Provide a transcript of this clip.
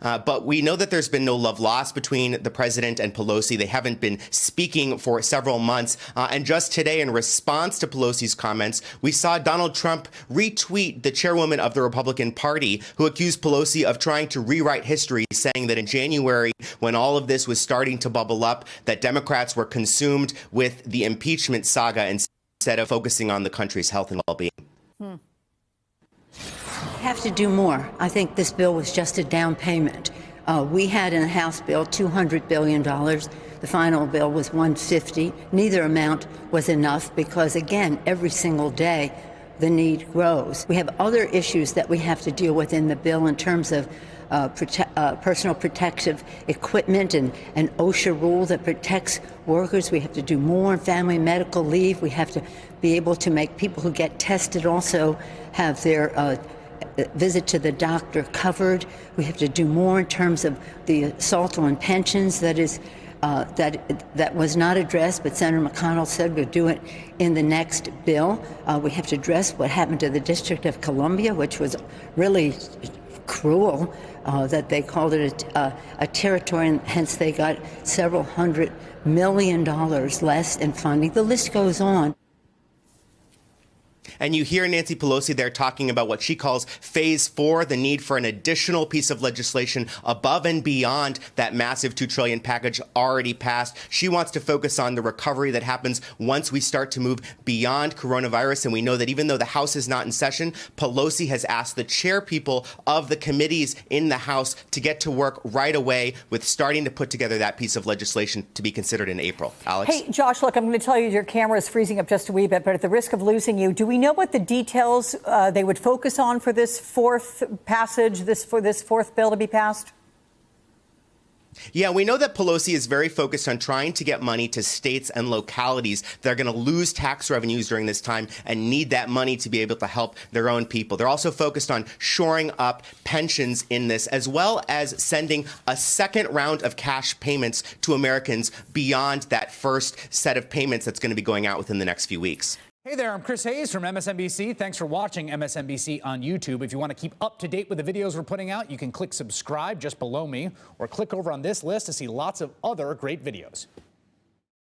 But we know that there's been no love lost between the president and Pelosi. They haven't been speaking for several months. And just today, in response to Pelosi's comments, we saw Donald Trump retweet the chairwoman of the Republican Party, who accused Pelosi of trying to rewrite history, saying that in January, when all of this was starting to bubble up, that Democrats were consumed with the impeachment saga instead of focusing on the country's health and well-being. Have to do more. I think this bill was just a down payment. We had in the House bill $200 billion. The final bill was $150. Neither amount was enough because, again, every single day the need grows. We have other issues that we have to deal with in the bill in terms of personal protective equipment and an OSHA rule that protects workers. We have to do more on family medical leave. We have to be able to make people who get tested also have their visit to the doctor covered. We have to do more in terms of the assault on pensions that was not addressed, but Senator McConnell said we'll do it in the next bill. We have to address what happened to the District of Columbia, which was really cruel, that they called it a territory, and hence they got several $100 million less in funding. The list goes on. And you hear Nancy Pelosi there talking about what she calls phase 4, the need for an additional piece of legislation above and beyond that massive $2 trillion package already passed. She wants to focus on the recovery that happens once we start to move beyond coronavirus. And we know that even though the House is not in session, Pelosi has asked the chairpeople of the committees in the House to get to work right away with starting to put together that piece of legislation to be considered in April. Alex? Hey, Josh, look, I'm going to tell you your camera is freezing up just a wee bit, but at the risk of losing you, do we know what the details they would focus on for this fourth passage, for this fourth bill to be passed? Yeah, we know that Pelosi is very focused on trying to get money to states and localities that are going to lose tax revenues during this time and need that money to be able to help their own people. They're also focused on shoring up pensions in this, as well as sending a second round of cash payments to Americans beyond that first set of payments that's going to be going out within the next few weeks. Hey there, I'm Chris Hayes from MSNBC. Thanks for watching MSNBC on YouTube. If you want to keep up to date with the videos we're putting out, you can click subscribe just below me or click over on this list to see lots of other great videos.